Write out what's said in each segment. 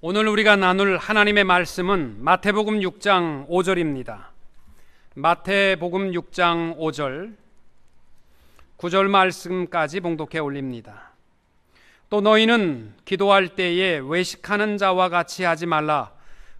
오늘 우리가 나눌 하나님의 말씀은 마태복음 6장 5절입니다. 마태복음 6장 5절, 9절 말씀까지 봉독해 올립니다. 또 너희는 기도할 때에 외식하는 자와 같이 하지 말라.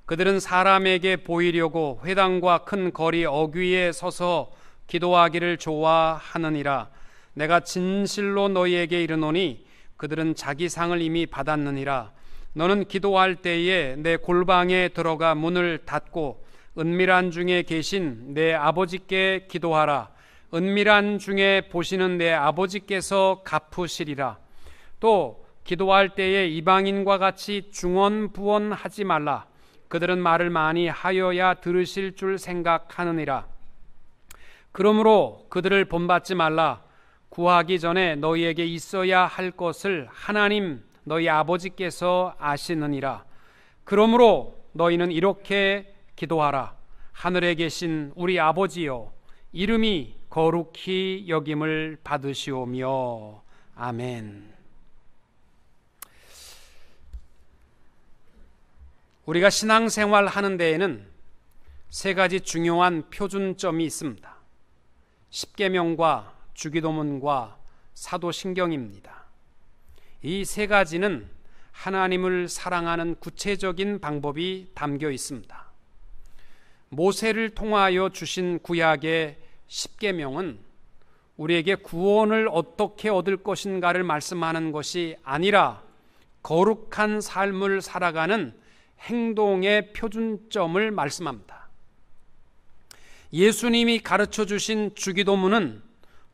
그들은 사람에게 보이려고 회당과 큰 거리 어귀에 서서 기도하기를 좋아하느니라. 내가 진실로 너희에게 이르노니 그들은 자기 상을 이미 받았느니라. 너는 기도할 때에 내 골방에 들어가 문을 닫고 은밀한 중에 계신 내 아버지께 기도하라. 은밀한 중에 보시는 내 아버지께서 갚으시리라. 또 기도할 때에 이방인과 같이 중언부언하지 말라. 그들은 말을 많이 하여야 들으실 줄 생각하느니라. 그러므로 그들을 본받지 말라. 구하기 전에 너희에게 있어야 할 것을 하나님 너희 아버지께서 아시느니라. 그러므로 너희는 이렇게 기도하라. 하늘에 계신 우리 아버지여, 이름이 거룩히 여김을 받으시오며. 아멘. 우리가 신앙생활 하는 데에는 세 가지 중요한 표준점이 있습니다. 십계명과 주기도문과 사도신경입니다. 이 세 가지는 하나님을 사랑하는 구체적인 방법이 담겨 있습니다. 모세를 통하여 주신 구약의 십계명은 우리에게 구원을 어떻게 얻을 것인가를 말씀하는 것이 아니라 거룩한 삶을 살아가는 행동의 표준점을 말씀합니다. 예수님이 가르쳐 주신 주기도문은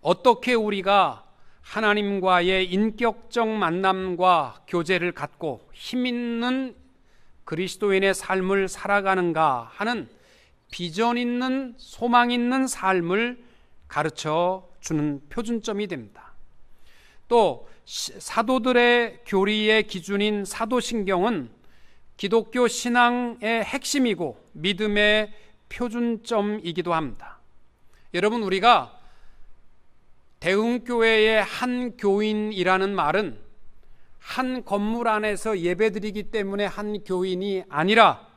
어떻게 우리가 하나님과의 인격적 만남과 교제를 갖고 힘있는 그리스도인의 삶을 살아가는가 하는 비전 있는, 소망 있는 삶을 가르쳐 주는 표준점이 됩니다. 또 사도들의 교리의 기준인 사도신경은 기독교 신앙의 핵심이고 믿음의 표준점이기도 합니다. 여러분, 우리가 대흥교회의 한 교인이라는 말은 한 건물 안에서 예배드리기 때문에 한 교인이 아니라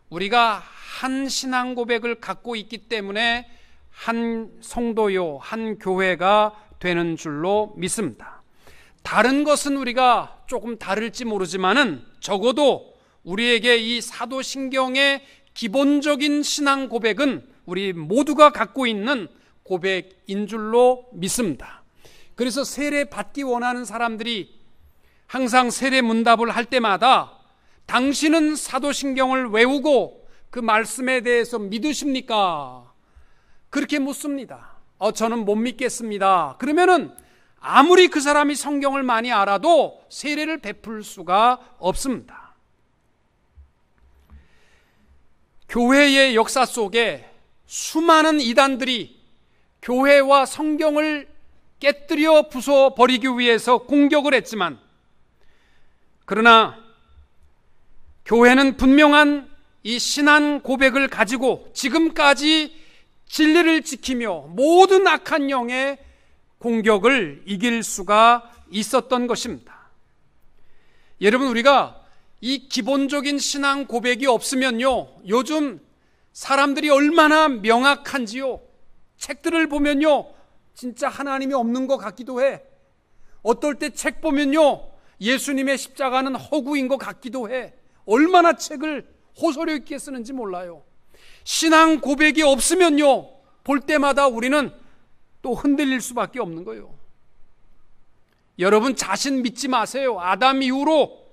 우리가 한 신앙 고백을 갖고 있기 때문에 한 성도요, 한 교회가 되는 줄로 믿습니다. 다른 것은 우리가 조금 다를지 모르지만은 적어도 우리에게 이 사도신경의 기본적인 신앙 고백은 우리 모두가 갖고 있는 고백인 줄로 믿습니다. 그래서 세례 받기 원하는 사람들이 항상 세례 문답을 할 때마다 당신은 사도신경을 외우고 그 말씀에 대해서 믿으십니까? 그렇게 묻습니다. 저는 못 믿겠습니다. 그러면은 아무리 그 사람이 성경을 많이 알아도 세례를 베풀 수가 없습니다. 교회의 역사 속에 수많은 이단들이 교회와 성경을 깨뜨려 부숴버리기 위해서 공격을 했지만, 그러나 교회는 분명한 이 신앙 고백을 가지고 지금까지 진리를 지키며 모든 악한 영의 공격을 이길 수가 있었던 것입니다. 여러분, 우리가 이 기본적인 신앙 고백이 없으면요, 요즘 사람들이 얼마나 명확한지요, 책들을 보면요 진짜 하나님이 없는 것 같기도 해. 어떨 때 책 보면요 예수님의 십자가는 허구인 것 같기도 해. 얼마나 책을 호소력 있게 쓰는지 몰라요. 신앙 고백이 없으면요 볼 때마다 우리는 또 흔들릴 수밖에 없는 거예요. 여러분, 자신 믿지 마세요. 아담 이후로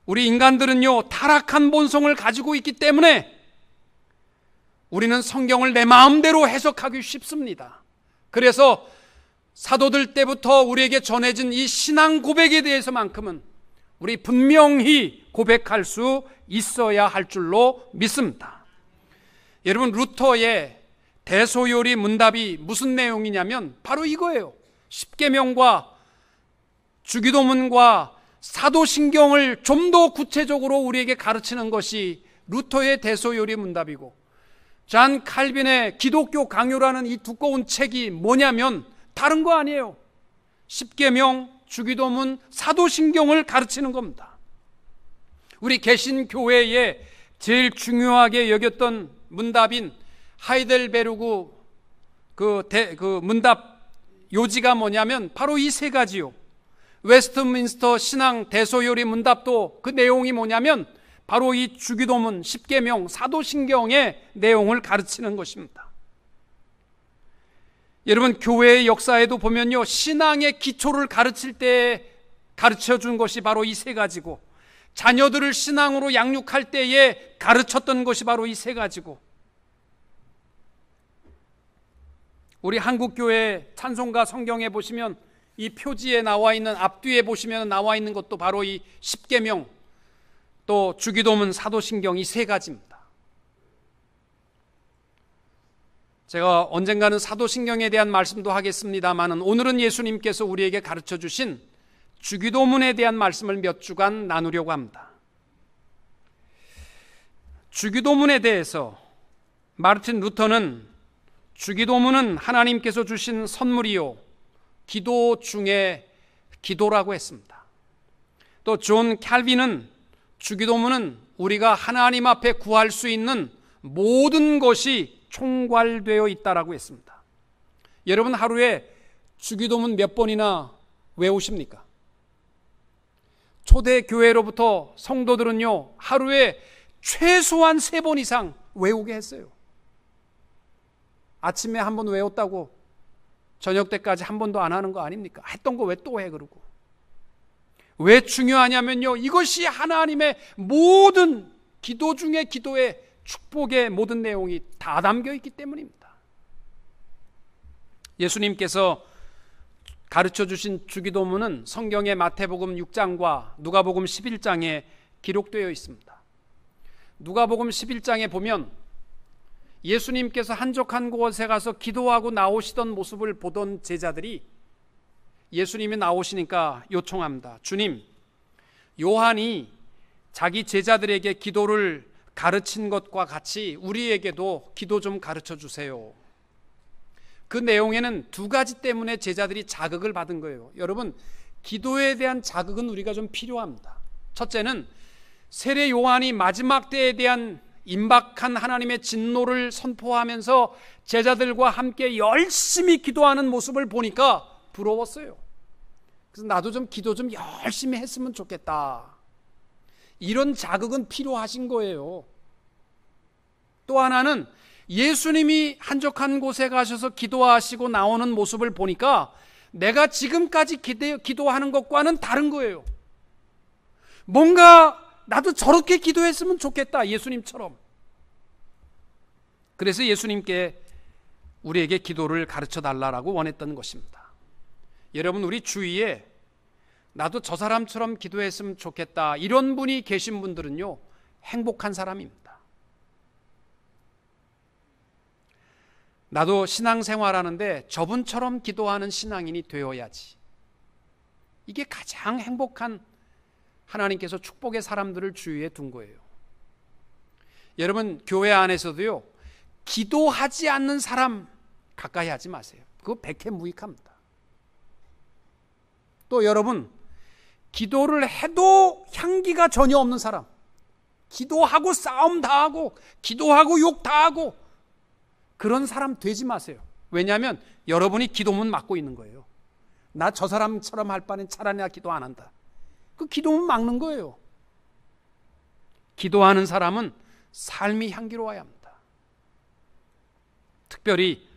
우리 인간들은요 타락한 본성을 가지고 있기 때문에 우리는 성경을 내 마음대로 해석하기 쉽습니다. 그래서 사도들 때부터 우리에게 전해진 이 신앙 고백에 대해서만큼은 우리 분명히 고백할 수 있어야 할 줄로 믿습니다. 여러분, 루터의 대소요리 문답이 무슨 내용이냐면 바로 이거예요. 십계명과 주기도문과 사도신경을 좀 더 구체적으로 우리에게 가르치는 것이 루터의 대소요리 문답이고, 잔 칼빈의 기독교 강요라는 이 두꺼운 책이 뭐냐면 다른 거 아니에요. 십계명, 주기도문, 사도신경을 가르치는 겁니다. 우리 개신교회에 제일 중요하게 여겼던 문답인 하이델베르그 그 문답 요지가 뭐냐면 바로 이 세 가지요. 웨스트민스터 신앙 대소요리 문답도 그 내용이 뭐냐면 바로 이 주기도문, 십계명, 사도신경의 내용을 가르치는 것입니다. 여러분, 교회의 역사에도 보면요, 신앙의 기초를 가르칠 때 가르쳐 준 것이 바로 이 세 가지고, 자녀들을 신앙으로 양육할 때에 가르쳤던 것이 바로 이 세 가지고, 우리 한국교회 찬송가 성경에 보시면 이 표지에 나와 있는, 앞뒤에 보시면 나와 있는 것도 바로 이 십계명, 또 주기도문, 사도신경, 이 세 가지입니다. 제가 언젠가는 사도신경에 대한 말씀도 하겠습니다만, 오늘은 예수님께서 우리에게 가르쳐 주신 주기도문에 대한 말씀을 몇 주간 나누려고 합니다. 주기도문에 대해서 마르틴 루터는 주기도문은 하나님께서 주신 선물이요, 기도 중에 기도라고 했습니다. 또 존 칼빈은 주기도문은 우리가 하나님 앞에 구할 수 있는 모든 것이 총괄되어 있다라고 했습니다. 여러분, 하루에 주기도문 몇 번이나 외우십니까? 초대교회로부터 성도들은요, 하루에 최소한 3번 이상 외우게 했어요. 아침에 한 번 외웠다고 저녁 때까지 한 번도 안 하는 거 아닙니까? 했던 거 왜 또 해? 그러고. 왜 중요하냐면요, 이것이 하나님의 모든 기도 중에 기도의 축복의 모든 내용이 다 담겨 있기 때문입니다. 예수님께서 가르쳐 주신 주기도문은 성경의 마태복음 6장과 누가복음 11장에 기록되어 있습니다. 누가복음 11장에 보면 예수님께서 한적한 곳에 가서 기도하고 나오시던 모습을 보던 제자들이 예수님이 나오시니까 요청합니다. 주님, 요한이 자기 제자들에게 기도를 가르친 것과 같이 우리에게도 기도 좀 가르쳐 주세요. 그 내용에는 2가지 때문에 제자들이 자극을 받은 거예요. 여러분, 기도에 대한 자극은 우리가 좀 필요합니다. 첫째는 세례 요한이 마지막 때에 대한 임박한 하나님의 진노를 선포하면서 제자들과 함께 열심히 기도하는 모습을 보니까 부러웠어요. 그래서 나도 좀 기도 좀 열심히 했으면 좋겠다. 이런 자극은 필요하신 거예요. 또 하나는 예수님이 한적한 곳에 가셔서 기도하시고 나오는 모습을 보니까 내가 지금까지 기도하는 것과는 다른 거예요. 뭔가 나도 저렇게 기도했으면 좋겠다, 예수님처럼. 그래서 예수님께 우리에게 기도를 가르쳐 달라고 원했던 것입니다. 여러분, 우리 주위에 나도 저 사람처럼 기도했으면 좋겠다, 이런 분이 계신 분들은요, 행복한 사람입니다. 나도 신앙생활하는데 저분처럼 기도하는 신앙인이 되어야지. 이게 가장 행복한, 하나님께서 축복의 사람들을 주위에 둔 거예요. 여러분, 교회 안에서도요, 기도하지 않는 사람 가까이 하지 마세요. 그거 백해무익합니다. 또 여러분, 기도를 해도 향기가 전혀 없는 사람, 기도하고 싸움 다 하고 기도하고 욕 다 하고, 그런 사람 되지 마세요. 왜냐하면 여러분이 기도문 막고 있는 거예요. 나 저 사람처럼 할 바는 차라리 나 기도 안 한다. 그 기도문 막는 거예요. 기도하는 사람은 삶이 향기로워야 합니다. 특별히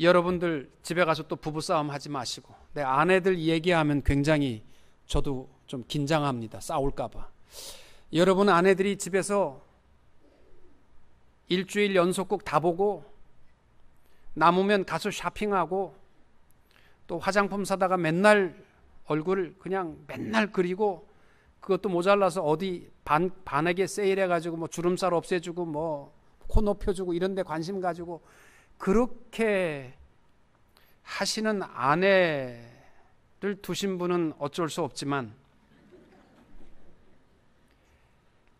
여러분들 집에 가서 또 부부싸움 하지 마시고, 내 아내들 얘기하면 굉장히 저도 좀 긴장합니다. 싸울까 봐. 여러분 아내들이 집에서 일주일 연속곡 다 보고 남으면 가서 쇼핑하고 또 화장품 사다가 맨날 얼굴을 그냥 맨날 그리고, 그것도 모자라서 어디 반에게 세일해가지고 뭐 주름살 없애주고 뭐 코 높여주고 이런 데 관심 가지고 그렇게 하시는 아내를 두신 분은 어쩔 수 없지만,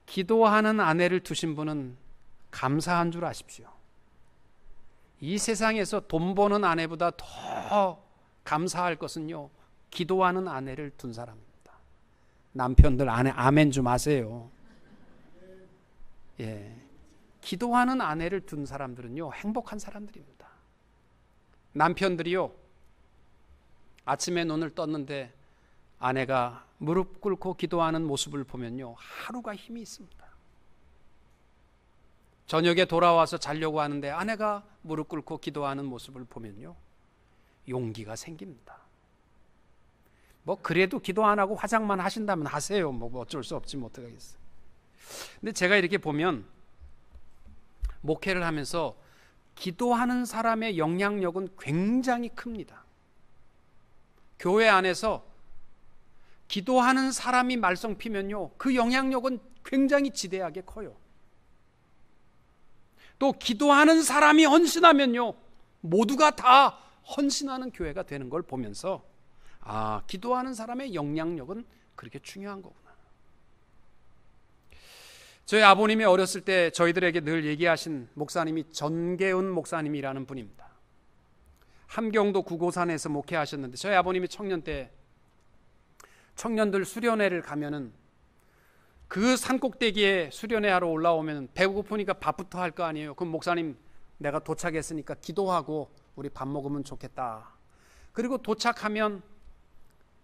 기도하는 아내를 두신 분은 감사한 줄 아십시오. 이 세상에서 돈 버는 아내보다 더 감사할 것은요, 기도하는 아내를 둔 사람입니다. 남편들 아멘 좀 하세요. 예. 기도하는 아내를 둔 사람들은요, 행복한 사람들입니다. 남편들이요, 아침에 눈을 떴는데 아내가 무릎 꿇고 기도하는 모습을 보면요, 하루가 힘이 있습니다. 저녁에 돌아와서 자려고 하는데 아내가 무릎 꿇고 기도하는 모습을 보면요, 용기가 생깁니다. 뭐 그래도 기도 안 하고 화장만 하신다면 하세요. 뭐 어쩔 수 없지, 뭐 어떡하겠어요. 근데 제가 이렇게 보면 목회를 하면서 기도하는 사람의 영향력은 굉장히 큽니다. 교회 안에서 기도하는 사람이 말썽 피면요, 그 영향력은 굉장히 지대하게 커요. 또 기도하는 사람이 헌신하면요, 모두가 다 헌신하는 교회가 되는 걸 보면서 아, 기도하는 사람의 영향력은 그렇게 중요한 거구나. 저희 아버님이 어렸을 때 저희들에게 늘 얘기하신 목사님이 전계은 목사님이라는 분입니다. 함경도 구고산에서 목회하셨는데 저희 아버님이 청년 때 청년들 수련회를 가면은 그 산꼭대기에 수련회 하러 올라오면 배고프니까 밥부터 할 거 아니에요. 그럼 목사님, 내가 도착했으니까 기도하고 우리 밥 먹으면 좋겠다. 그리고 도착하면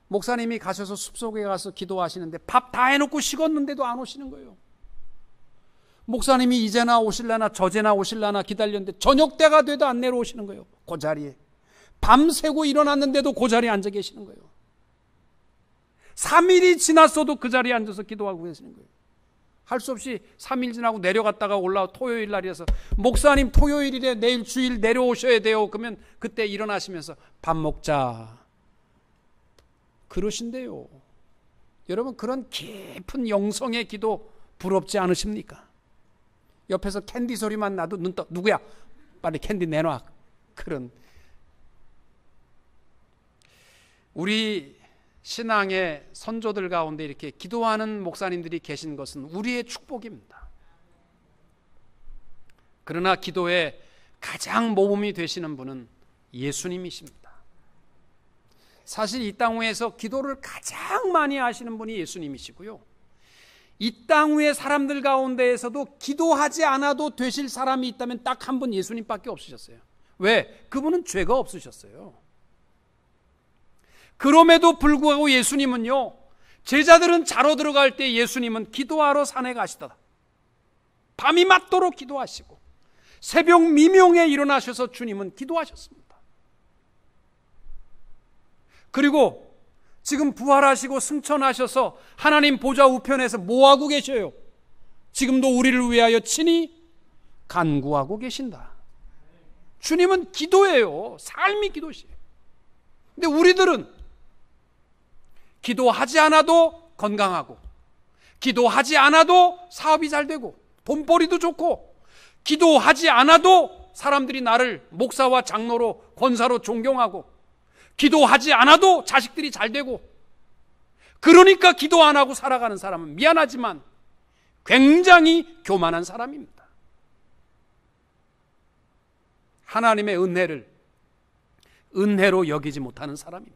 목사님이 가셔서 숲속에 가서 기도하시는데 밥 다 해놓고 식었는데도 안 오시는 거예요. 목사님이 이제나 오실라나 저제나 오실라나 기다렸는데 저녁 때가 돼도 안 내려오시는 거예요. 그 자리에 밤새고 일어났는데도 그 자리에 앉아 계시는 거예요. 3일이 지났어도 그 자리에 앉아서 기도하고 계시는 거예요. 할 수 없이 3일 지나고 내려갔다가 올라와 토요일 날이어서 목사님 토요일이래, 내일 주일 내려오셔야 돼요. 그러면 그때 일어나시면서 밥 먹자 그러신대요. 여러분, 그런 깊은 영성의 기도 부럽지 않으십니까? 옆에서 캔디 소리만 나도 눈 떠, 누구야? 빨리 캔디 내놔. 그런, 우리 신앙의 선조들 가운데 이렇게 기도하는 목사님들이 계신 것은 우리의 축복입니다. 그러나 기도에 가장 모범이 되시는 분은 예수님이십니다. 사실 이 땅 위에서 기도를 가장 많이 하시는 분이 예수님이시고요, 이 땅 위의 사람들 가운데에서도 기도하지 않아도 되실 사람이 있다면 딱 한 분, 예수님밖에 없으셨어요. 왜? 그분은 죄가 없으셨어요. 그럼에도 불구하고 예수님은요, 제자들은 자러 들어갈 때 예수님은 기도하러 산에 가시다. 밤이 맞도록 기도하시고 새벽 미명에 일어나셔서 주님은 기도하셨습니다. 그리고 지금 부활하시고 승천하셔서 하나님 보좌 우편에서 뭐하고 계셔요? 지금도 우리를 위하여 친히 간구하고 계신다. 주님은 기도예요. 삶이 기도시에요. 근데 우리들은 기도하지 않아도 건강하고, 기도하지 않아도 사업이 잘 되고, 돈벌이도 좋고, 기도하지 않아도 사람들이 나를 목사와 장로로, 권사로 존경하고, 기도하지 않아도 자식들이 잘 되고, 그러니까 기도 안 하고 살아가는 사람은 미안하지만 굉장히 교만한 사람입니다. 하나님의 은혜를 은혜로 여기지 못하는 사람입니다.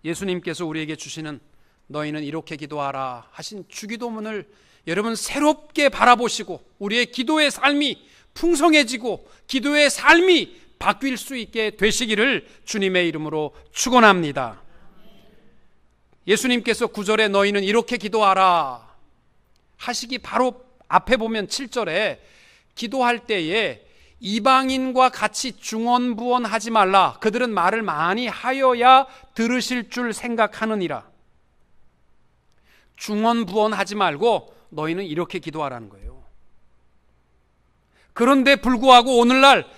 예수님께서 우리에게 주시는 너희는 이렇게 기도하라 하신 주기도문을 여러분 새롭게 바라보시고 우리의 기도의 삶이 풍성해지고 기도의 삶이 바뀔 수 있게 되시기를 주님의 이름으로 축원합니다. 예수님께서 9절에 너희는 이렇게 기도하라 하시기 바로 앞에 보면 7절에 기도할 때에 이방인과 같이 중언부언하지 말라. 그들은 말을 많이 하여야 들으실 줄 생각하느니라. 중언부언하지 말고 너희는 이렇게 기도하라는 거예요. 그런데 불구하고 오늘날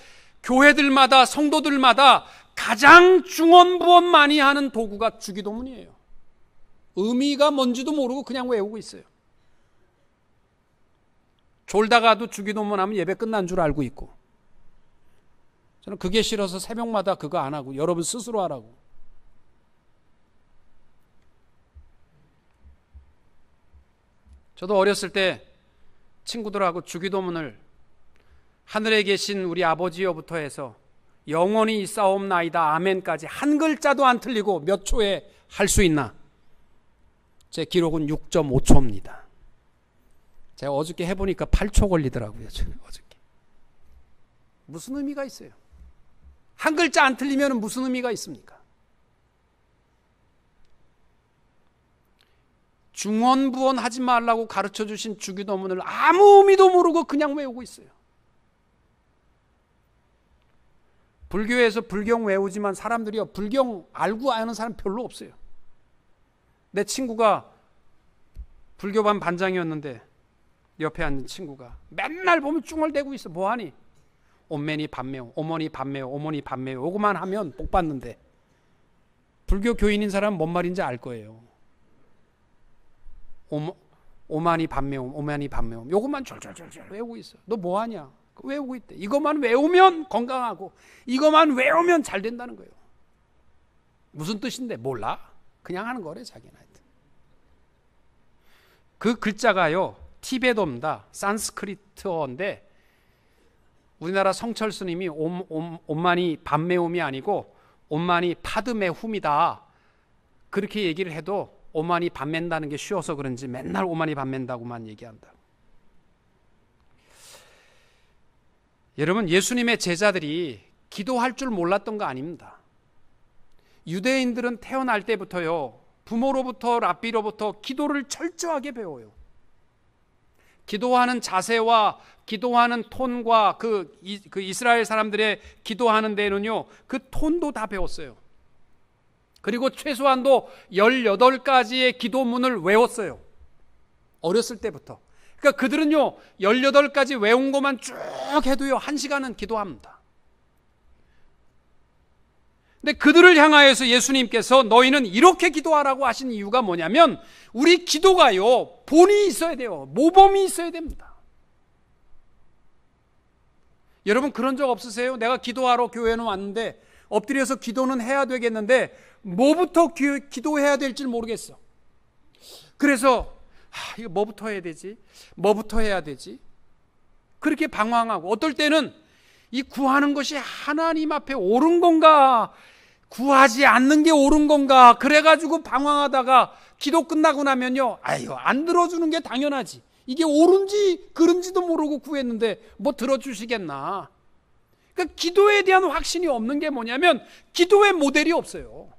교회들마다 성도들마다 가장 중언부언 많이 하는 도구가 주기도문이에요. 의미가 뭔지도 모르고 그냥 외우고 있어요. 졸다가도 주기도문 하면 예배 끝난 줄 알고 있고, 저는 그게 싫어서 새벽마다 그거 안 하고 여러분 스스로 하라고. 저도 어렸을 때 친구들하고 주기도문을 하늘에 계신 우리 아버지여부터 해서 영원히 있사옵나이다 아멘까지 한 글자도 안 틀리고 몇 초에 할 수 있나? 제 기록은 6.5초입니다. 제가 어저께 해보니까 8초 걸리더라고요. 어저께. 무슨 의미가 있어요? 한 글자 안 틀리면 무슨 의미가 있습니까? 중언부언 하지 말라고 가르쳐 주신 주기도문을 아무 의미도 모르고 그냥 외우고 있어요. 불교에서 불경 외우지만 사람들이요, 불경 알고 아는 사람 별로 없어요. 내 친구가 불교반 반장이었는데 옆에 앉은 친구가 맨날 보면 쭝얼대고 있어. 뭐하니? 엄매니 밤매요, 어머니 밤매요, 어머니 밤매요. 요거만 하면 복 받는데. 불교 교인인 사람은 뭔 말인지 알 거예요. 오마니 밤매옴, 오마니 밤매옴. 요것만 졸졸졸졸 외우고 있어. 너 뭐하냐? 외우고 있대. 이것만 외우면 건강하고 이것만 외우면 잘 된다는 거예요. 무슨 뜻인데 몰라? 그냥 하는 거래 자기는. 하여튼 그 글자가요 티베도입니다. 산스크리트어인데 우리나라 성철 스님이 옴마니 밤매움이 아니고 옴마니 파드메훔이다 그렇게 얘기를 해도 오마니 밤맨다는 게 쉬워서 그런지 맨날 오마니 밤맨다고만 얘기한다. 여러분, 예수님의 제자들이 기도할 줄 몰랐던 거 아닙니다. 유대인들은 태어날 때부터요, 부모로부터 랍비로부터 기도를 철저하게 배워요. 기도하는 자세와 기도하는 톤과 그 이스라엘 사람들의 기도하는 데는요, 그 톤도 다 배웠어요. 그리고 최소한도 18가지의 기도문을 외웠어요. 어렸을 때부터. 그러니까 그들은요 18가지 외운 것만 쭉 해도요 1시간은 기도합니다. 근데 그들을 향하여서 예수님께서 너희는 이렇게 기도하라고 하신 이유가 뭐냐면 우리 기도가요 본이 있어야 돼요. 모범이 있어야 됩니다. 여러분 그런 적 없으세요? 내가 기도하러 교회는 왔는데 엎드려서 기도는 해야 되겠는데 뭐부터 기도해야 될지 모르겠어. 그래서 이거 뭐부터 해야 되지? 뭐부터 해야 되지? 그렇게 방황하고 어떨 때는 이 구하는 것이 하나님 앞에 옳은 건가? 구하지 않는 게 옳은 건가? 그래가지고 방황하다가 기도 끝나고 나면요. 아유, 안 들어주는 게 당연하지. 이게 옳은지 그른지도 모르고 구했는데 뭐 들어주시겠나? 그러니까 기도에 대한 확신이 없는 게 뭐냐면 기도의 모델이 없어요.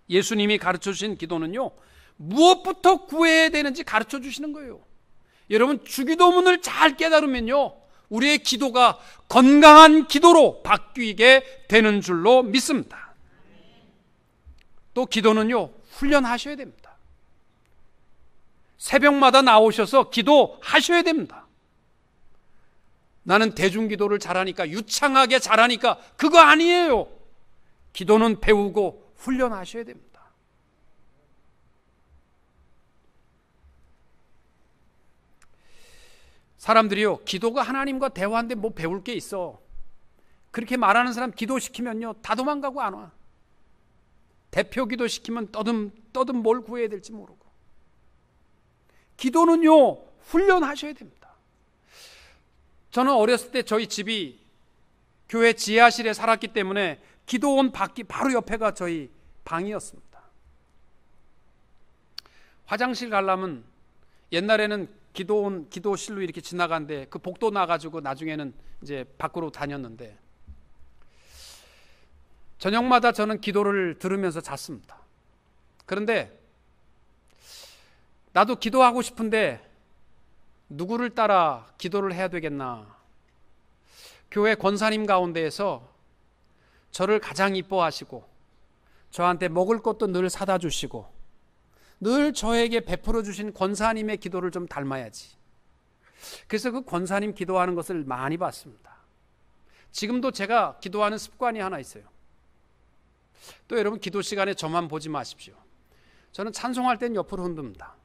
예수님이 가르쳐 주신 기도는요 무엇부터 구해야 되는지 가르쳐 주시는 거예요. 여러분 주기도문을 잘 깨달으면요 우리의 기도가 건강한 기도로 바뀌게 되는 줄로 믿습니다. 또 기도는요 훈련하셔야 됩니다. 새벽마다 나오셔서 기도하셔야 됩니다. 나는 대중기도를 잘하니까 유창하게 잘하니까 그거 아니에요. 기도는 배우고 훈련하셔야 됩니다. 사람들이요 기도가 하나님과 대화하는데 뭐 배울 게 있어 그렇게 말하는 사람 기도시키면요 다 도망가고 안 와. 대표 기도시키면 떠든 뭘 구해야 될지 모르고. 기도는요 훈련하셔야 됩니다. 저는 어렸을 때 저희 집이 교회 지하실에 살았기 때문에 기도원 밖이 바로 옆에가 저희 방이었습니다. 화장실 가려면 옛날에는 기도원, 기도실로 이렇게 지나가는데 그 복도 나가지고 나중에는 이제 밖으로 다녔는데 저녁마다 저는 기도를 들으면서 잤습니다. 그런데 나도 기도하고 싶은데 누구를 따라 기도를 해야 되겠나? 교회 권사님 가운데에서 저를 가장 이뻐하시고 저한테 먹을 것도 늘 사다 주시고 늘 저에게 베풀어 주신 권사님의 기도를 좀 닮아야지. 그래서 그 권사님 기도하는 것을 많이 봤습니다. 지금도 제가 기도하는 습관이 하나 있어요. 또 여러분 기도 시간에 저만 보지 마십시오. 저는 찬송할 땐 옆으로 흔듭니다.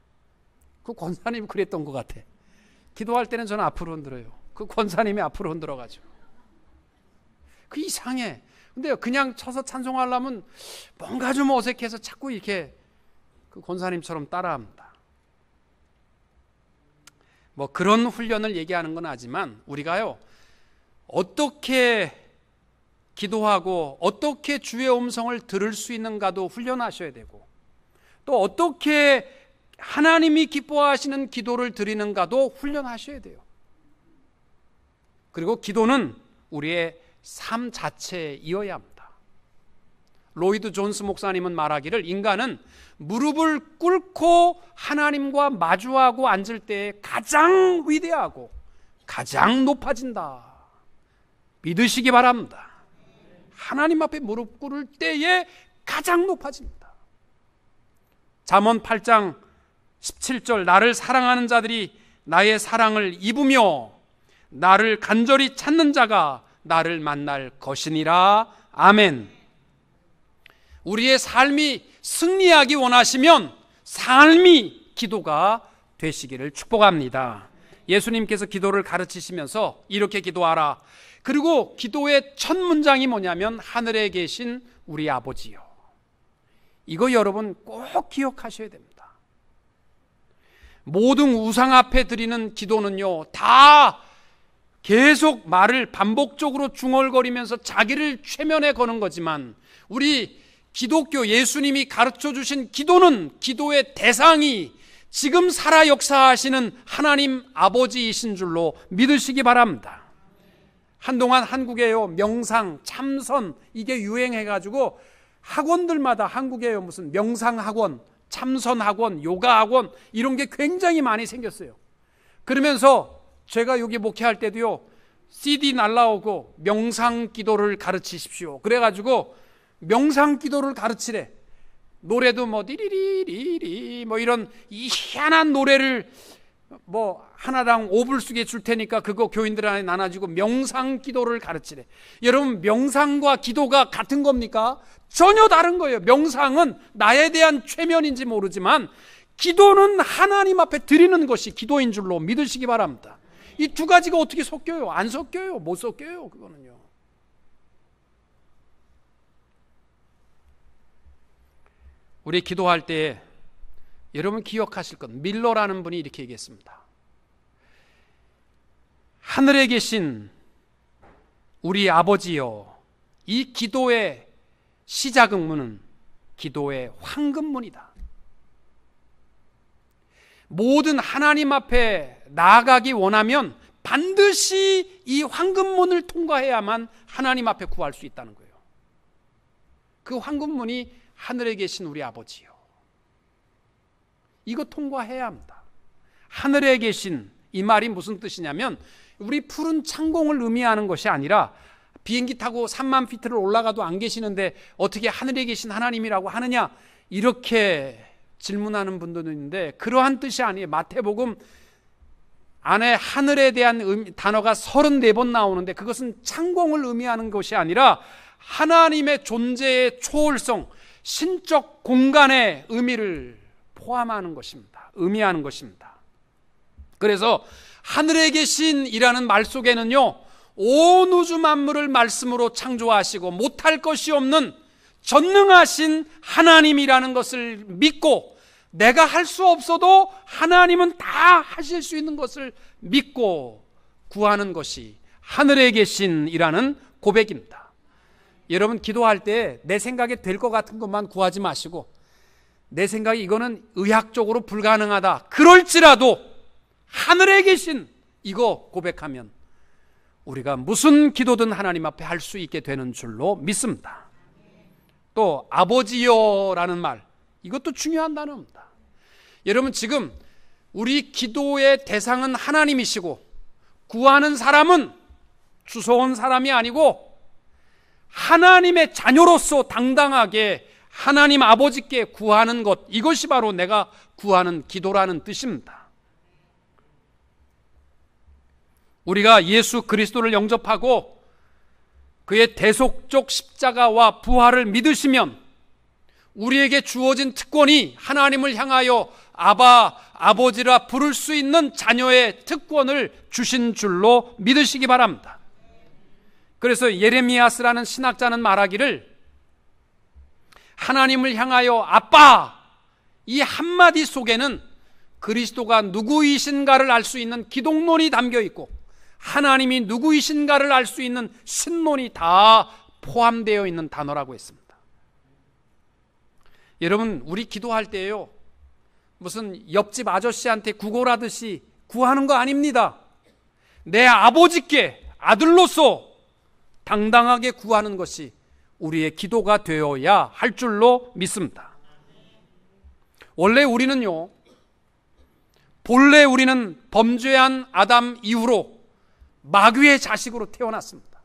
그 권사님이 그랬던 것 같아. 기도할 때는 저는 앞으로 흔들어요. 그 권사님이 앞으로 흔들어가지고. 그 이상해. 근데 그냥 쳐서 찬송하려면 뭔가 좀 어색해서 자꾸 이렇게 그 권사님처럼 따라합니다. 뭐 그런 훈련을 얘기하는 건 아니지만 우리가요 어떻게 기도하고 어떻게 주의 음성을 들을 수 있는가도 훈련하셔야 되고, 또 어떻게 하나님이 기뻐하시는 기도를 드리는가도 훈련하셔야 돼요. 그리고 기도는 우리의 삶 자체에 이어야 합니다. 로이드 존스 목사님은 말하기를, 인간은 무릎을 꿇고 하나님과 마주하고 앉을 때에 가장 위대하고 가장 높아진다. 믿으시기 바랍니다. 하나님 앞에 무릎 꿇을 때에 가장 높아집니다. 잠언 8장 17절, 나를 사랑하는 자들이 나의 사랑을 입으며 나를 간절히 찾는 자가 나를 만날 것이니라. 아멘. 우리의 삶이 승리하기 원하시면 삶이 기도가 되시기를 축복합니다. 예수님께서 기도를 가르치시면서 이렇게 기도하라. 그리고 기도의 첫 문장이 뭐냐면 하늘에 계신 우리 아버지요. 이거 여러분 꼭 기억하셔야 됩니다. 모든 우상 앞에 드리는 기도는요, 다 계속 말을 반복적으로 중얼거리면서 자기를 최면에 거는 거지만, 우리 기독교 예수님이 가르쳐 주신 기도는, 기도의 대상이 지금 살아 역사하시는 하나님 아버지이신 줄로 믿으시기 바랍니다. 한동안 한국에요, 명상, 참선 이게 유행해가지고 학원들마다 한국에요, 무슨 명상학원, 참선학원, 요가학원 이런 게 굉장히 많이 생겼어요. 그러면서 제가 여기 목회할 때도요, CD 날라오고 명상 기도를 가르치십시오. 그래가지고 명상 기도를 가르치래. 노래도 뭐 리리리리리 뭐 이런 희한한 노래를 뭐 하나당 5불씩에 줄 테니까 그거 교인들한테 나눠주고 명상 기도를 가르치래. 여러분, 명상과 기도가 같은 겁니까? 전혀 다른 거예요. 명상은 나에 대한 최면인지 모르지만 기도는 하나님 앞에 드리는 것이 기도인 줄로 믿으시기 바랍니다. 이 두 가지가 어떻게 섞여요? 안 섞여요. 못 섞여요. 그거는요. 우리 기도할 때 여러분 기억하실 것, 밀러라는 분이 이렇게 얘기했습니다. 하늘에 계신 우리 아버지여, 이 기도의 시작문은 기도의 황금문이다. 모든 하나님 앞에 나아가기 원하면 반드시 이 황금문을 통과해야만 하나님 앞에 구할 수 있다는 거예요. 그 황금문이 하늘에 계신 우리 아버지요. 이거 통과해야 합니다. 하늘에 계신, 이 말이 무슨 뜻이냐면 우리 푸른 창공을 의미하는 것이 아니라, 비행기 타고 3만 피트를 올라가도 안 계시는데 어떻게 하늘에 계신 하나님이라고 하느냐, 이렇게 질문하는 분들도 있는데 그러한 뜻이 아니에요. 마태복음 안에 하늘에 대한 단어가 34번 나오는데 그것은 창공을 의미하는 것이 아니라 하나님의 존재의 초월성, 신적 공간의 의미를 포함하는 것입니다. 의미하는 것입니다. 그래서 하늘에 계신이라는 말 속에는요, 온 우주 만물을 말씀으로 창조하시고 못할 것이 없는 전능하신 하나님이라는 것을 믿고, 내가 할 수 없어도 하나님은 다 하실 수 있는 것을 믿고 구하는 것이 하늘에 계신이라는 고백입니다. 여러분, 기도할 때 내 생각에 될 것 같은 것만 구하지 마시고, 내 생각에 이거는 의학적으로 불가능하다 그럴지라도 하늘에 계신 이거 고백하면 우리가 무슨 기도든 하나님 앞에 할 수 있게 되는 줄로 믿습니다. 또 아버지여라는 말, 이것도 중요한 단어입니다. 여러분, 지금 우리 기도의 대상은 하나님이시고 구하는 사람은 주워온 사람이 아니고 하나님의 자녀로서 당당하게 하나님 아버지께 구하는 것, 이것이 바로 내가 구하는 기도라는 뜻입니다. 우리가 예수 그리스도를 영접하고 그의 대속적 십자가와 부활을 믿으시면 우리에게 주어진 특권이 하나님을 향하여 아바, 아버지라 부를 수 있는 자녀의 특권을 주신 줄로 믿으시기 바랍니다. 그래서 예레미야스라는 신학자는 말하기를, 하나님을 향하여 아빠, 이 한마디 속에는 그리스도가 누구이신가를 알 수 있는 기독론이 담겨 있고 하나님이 누구이신가를 알 수 있는 신론이 다 포함되어 있는 단어라고 했습니다. 여러분, 우리 기도할 때요, 무슨 옆집 아저씨한테 구걸하듯이 구하는 거 아닙니다. 내 아버지께 아들로서 당당하게 구하는 것이 우리의 기도가 되어야 할 줄로 믿습니다. 원래 우리는요, 본래 우리는 범죄한 아담 이후로 마귀의 자식으로 태어났습니다.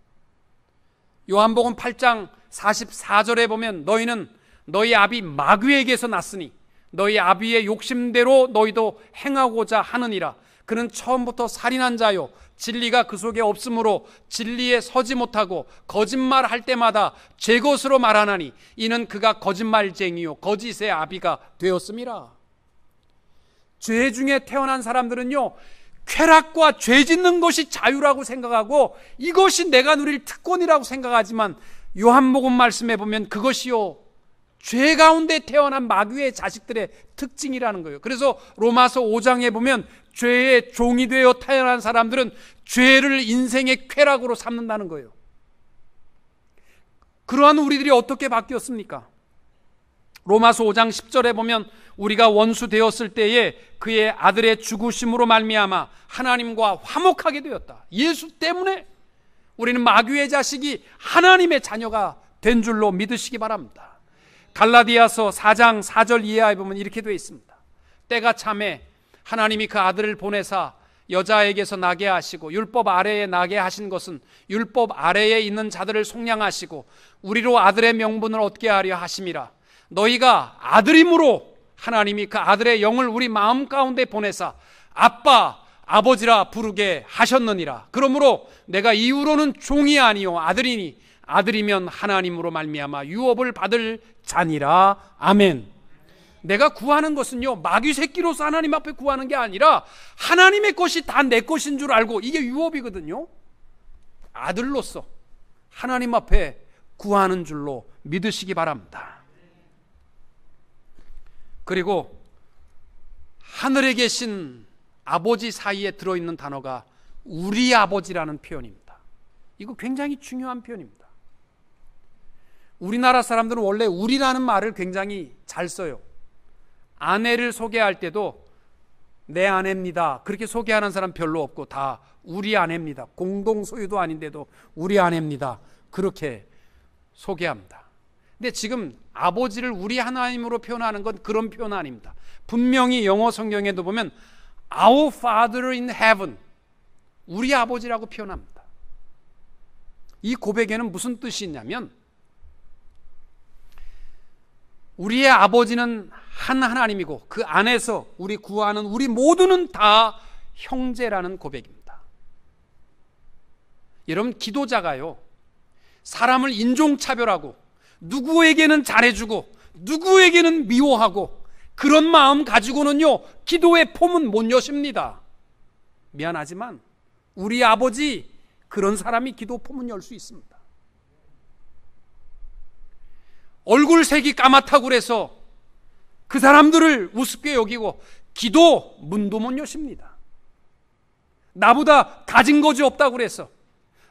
요한복음 8장 44절에 보면 너희는 너희 아비 마귀에게서 났으니 너희 아비의 욕심대로 너희도 행하고자 하느니라. 그는 처음부터 살인한 자요, 진리가 그 속에 없으므로 진리에 서지 못하고 거짓말할 때마다 제 것으로 말하나니 이는 그가 거짓말쟁이요 거짓의 아비가 되었음이라. 죄 중에 태어난 사람들은요, 쾌락과 죄 짓는 것이 자유라고 생각하고 이것이 내가 누릴 특권이라고 생각하지만 요한복음 말씀에 보면 그것이요, 죄 가운데 태어난 마귀의 자식들의 특징이라는 거예요. 그래서 로마서 5장에 보면 죄의 종이 되어 태어난 사람들은 죄를 인생의 쾌락으로 삼는다는 거예요. 그러한 우리들이 어떻게 바뀌었습니까? 로마서 5장 10절에 보면 우리가 원수 되었을 때에 그의 아들의 죽으심으로 말미암아 하나님과 화목하게 되었다. 예수 때문에 우리는 마귀의 자식이 하나님의 자녀가 된 줄로 믿으시기 바랍니다. 갈라디아서 4장 4절 이하에 보면 이렇게 되어 있습니다. 때가 참에 하나님이 그 아들을 보내사 여자에게서 나게 하시고 율법 아래에 나게 하신 것은 율법 아래에 있는 자들을 속량하시고 우리로 아들의 명분을 얻게 하려 하심이라. 너희가 아들임으로 하나님이 그 아들의 영을 우리 마음 가운데 보내사 아빠 아버지라 부르게 하셨느니라. 그러므로 내가 이후로는 종이 아니요 아들이니 아들이면 하나님으로 말미암아 유업을 받을 자니라. 아멘. 내가 구하는 것은요, 마귀 새끼로서 하나님 앞에 구하는 게 아니라 하나님의 것이 다 내 것인 줄 알고, 이게 유업이거든요. 아들로서 하나님 앞에 구하는 줄로 믿으시기 바랍니다. 그리고 하늘에 계신 아버지 사이에 들어있는 단어가 우리 아버지라는 표현입니다. 이거 굉장히 중요한 표현입니다. 우리나라 사람들은 원래 우리라는 말을 굉장히 잘 써요. 아내를 소개할 때도 내 아내입니다 그렇게 소개하는 사람 별로 없고 다 우리 아내입니다. 공동 소유도 아닌데도 우리 아내입니다 그렇게 소개합니다. 근데 지금 아버지를 우리 하나님으로 표현하는 건 그런 표현 아닙니다. 분명히 영어 성경에도 보면 Our Father in Heaven, 우리 아버지라고 표현합니다. 이 고백에는 무슨 뜻이 있냐면 우리의 아버지는 한 하나님이고 그 안에서 우리 구하는 우리 모두는 다 형제라는 고백입니다. 여러분, 기도자가요, 사람을 인종차별하고 누구에게는 잘해주고 누구에게는 미워하고 그런 마음 가지고는요, 기도의 폼은 못 여십니다. 미안하지만 우리 아버지, 그런 사람이 기도 폼은 열 수 있습니다. 얼굴색이 까맣다고 그래서 그 사람들을 우습게 여기고 기도 문도 못 여십니다. 나보다 가진 것이 없다고 그래서,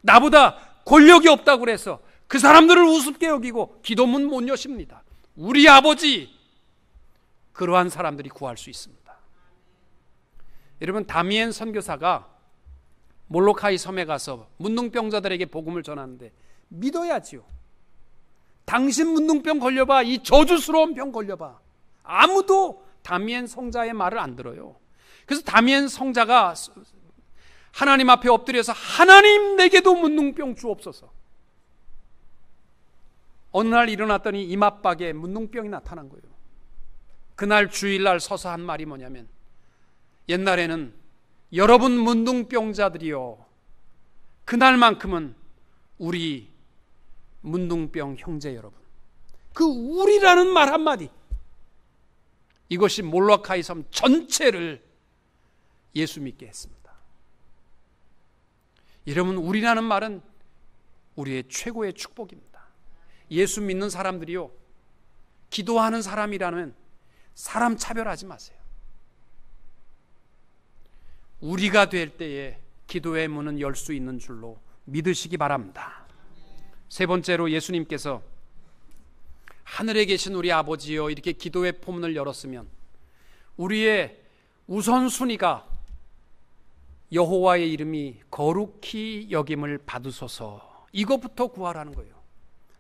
나보다 권력이 없다고 그래서 그 사람들을 우습게 여기고 기도 문 못 여십니다. 우리 아버지, 그러한 사람들이 구할 수 있습니다. 여러분, 다미엔 선교사가 몰로카이 섬에 가서 문둥병자들에게 복음을 전하는데 믿어야지요. 당신 문둥병 걸려봐, 이 저주스러운 병 걸려봐. 아무도 다미엔 성자의 말을 안 들어요. 그래서 다미엔 성자가 하나님 앞에 엎드려서 하나님, 내게도 문둥병 주옵소서. 어느 날 일어났더니 이마박에 문둥병이 나타난 거예요. 그날 주일날 서서 한 말이 뭐냐면, 옛날에는 여러분 문둥병자들이요, 그날만큼은 우리 문둥병 형제 여러분, 그 우리라는 말 한마디, 이것이 몰로카이 섬 전체를 예수 믿게 했습니다. 여러분, 우리라는 말은 우리의 최고의 축복입니다. 예수 믿는 사람들이요, 기도하는 사람이라면 사람 차별하지 마세요. 우리가 될 때에 기도의 문은 열 수 있는 줄로 믿으시기 바랍니다. 세 번째로 예수님께서 하늘에 계신 우리 아버지여 이렇게 기도의 포문을 열었으면 우리의 우선순위가 여호와의 이름이 거룩히 여김을 받으소서, 이것부터 구하라는 거예요.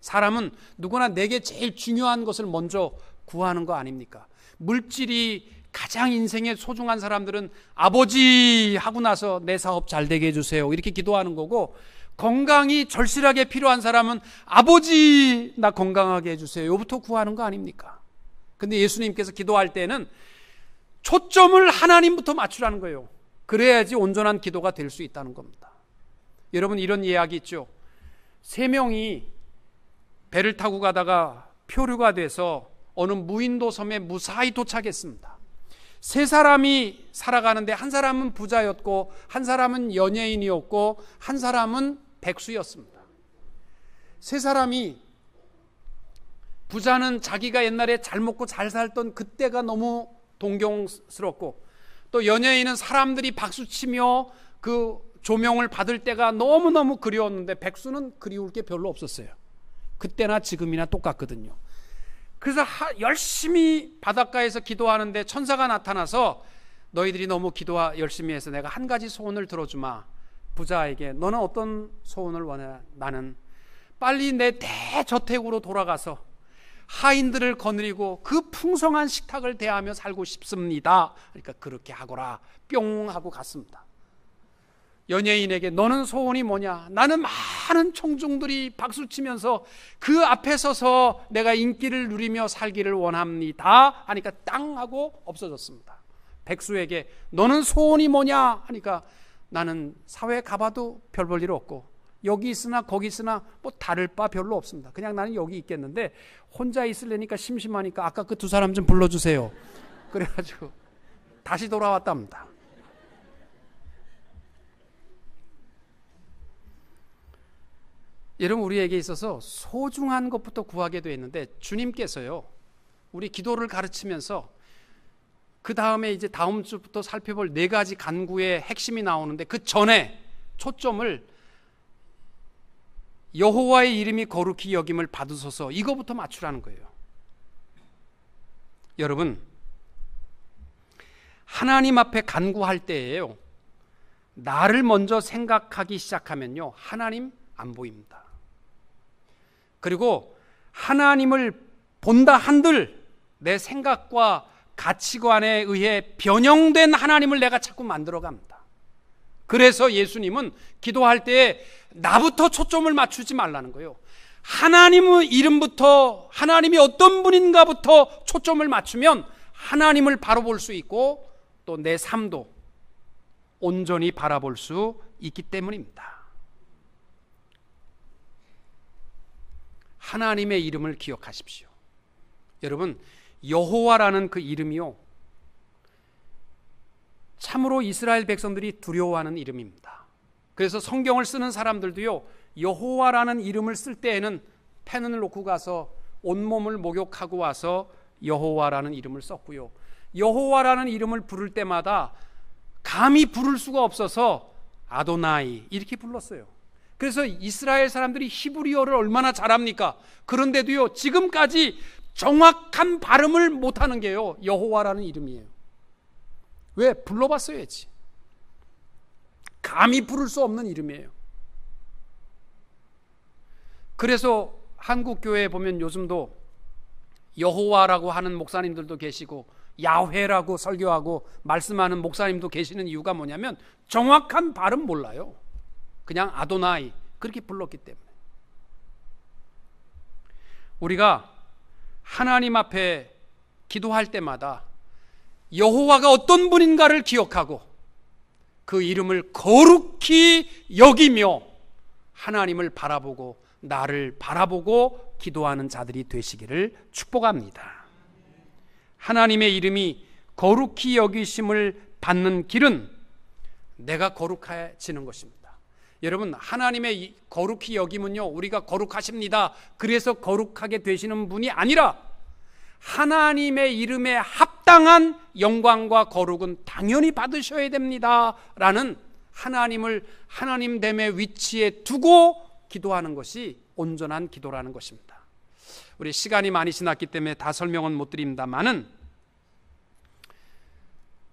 사람은 누구나 내게 제일 중요한 것을 먼저 구하는 거 아닙니까? 물질이 가장 인생에 소중한 사람들은 아버지 하고 나서 내 사업 잘 되게 해주세요 이렇게 기도하는 거고, 건강이 절실하게 필요한 사람은 아버지 나 건강하게 해주세요 요부터 구하는 거 아닙니까? 근데 예수님께서 기도할 때는 초점을 하나님부터 맞추라는 거예요. 그래야지 온전한 기도가 될 수 있다는 겁니다. 여러분, 이런 이야기 있죠. 세 명이 배를 타고 가다가 표류가 돼서 어느 무인도 섬에 무사히 도착했습니다. 세 사람이 살아가는데 한 사람은 부자였고 한 사람은 연예인이었고 한 사람은 백수였습니다. 세 사람이, 부자는 자기가 옛날에 잘 먹고 잘 살던 그때가 너무 동경스럽고, 또 연예인은 사람들이 박수치며 그 조명을 받을 때가 너무너무 그리웠는데, 백수는 그리울 게 별로 없었어요. 그때나 지금이나 똑같거든요. 그래서 열심히 바닷가에서 기도하는데 천사가 나타나서 너희들이 너무 열심히 해서 내가 한 가지 소원을 들어주마. 부자에게 너는 어떤 소원을 원해? 나는 빨리 내 대저택으로 돌아가서 하인들을 거느리고 그 풍성한 식탁을 대하며 살고 싶습니다. 그러니까 그렇게 하거라 뿅 하고 갔습니다. 연예인에게 너는 소원이 뭐냐? 나는 많은 청중들이 박수치면서 그 앞에 서서 내가 인기를 누리며 살기를 원합니다 하니까 땅 하고 없어졌습니다. 백수에게 너는 소원이 뭐냐 하니까 나는 사회에 가봐도 별 볼 일 없고 여기 있으나 거기 있으나 뭐 다를 바 별로 없습니다. 그냥 나는 여기 있겠는데 혼자 있으려니까 심심하니까 아까 그 두 사람 좀 불러주세요. 그래가지고 다시 돌아왔답니다. 여러분, 우리에게 있어서 소중한 것부터 구하게 되어 있는데, 주님께서요 우리 기도를 가르치면서 그 다음에 이제 다음 주부터 살펴볼 네 가지 간구의 핵심이 나오는데, 그 전에 초점을 여호와의 이름이 거룩히 여김을 받으소서, 이거부터 맞추라는 거예요. 여러분, 하나님 앞에 간구할 때에요 나를 먼저 생각하기 시작하면요 하나님 안 보입니다. 그리고 하나님을 본다 한들 내 생각과 가치관에 의해 변형된 하나님을 내가 자꾸 만들어갑니다. 그래서 예수님은 기도할 때 나부터 초점을 맞추지 말라는 거예요. 하나님의 이름부터, 하나님이 어떤 분인가부터 초점을 맞추면 하나님을 바로 볼 수 있고 또 내 삶도 온전히 바라볼 수 있기 때문입니다. 하나님의 이름을 기억하십시오. 여러분, 여호와라는 그 이름이요 참으로 이스라엘 백성들이 두려워하는 이름입니다. 그래서 성경을 쓰는 사람들도요 여호와라는 이름을 쓸 때에는 펜을 놓고 가서 온몸을 목욕하고 와서 여호와라는 이름을 썼고요, 여호와라는 이름을 부를 때마다 감히 부를 수가 없어서 아도나이 이렇게 불렀어요. 그래서 이스라엘 사람들이 히브리어를 얼마나 잘합니까? 그런데도요 지금까지 정확한 발음을 못하는 게요 여호와라는 이름이에요. 왜? 불러봤어야지. 감히 부를 수 없는 이름이에요. 그래서 한국 교회에 보면 요즘도 여호와라고 하는 목사님들도 계시고 야훼라고 설교하고 말씀하는 목사님도 계시는 이유가 뭐냐면 정확한 발음 몰라요. 그냥 아도나이 그렇게 불렀기 때문에. 우리가 하나님 앞에 기도할 때마다 여호와가 어떤 분인가를 기억하고 그 이름을 거룩히 여기며 하나님을 바라보고 나를 바라보고 기도하는 자들이 되시기를 축복합니다. 하나님의 이름이 거룩히 여기심을 받는 길은 내가 거룩해지는 것입니다. 여러분, 하나님의 거룩히 여김은요 우리가 거룩하십니다 그래서 거룩하게 되시는 분이 아니라 하나님의 이름에 합당한 영광과 거룩은 당연히 받으셔야 됩니다 라는 하나님을 하나님됨의 위치에 두고 기도하는 것이 온전한 기도라는 것입니다. 우리 시간이 많이 지났기 때문에 다 설명은 못 드립니다만은,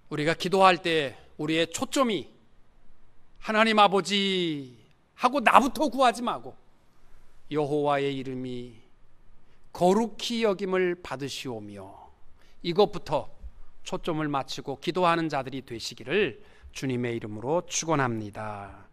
우리가 기도할 때 우리의 초점이 하나님 아버지 하고 나부터 구하지 말고 여호와의 이름이 거룩히 여김을 받으시오며, 이것부터 초점을 맞추고 기도하는 자들이 되시기를 주님의 이름으로 축원합니다.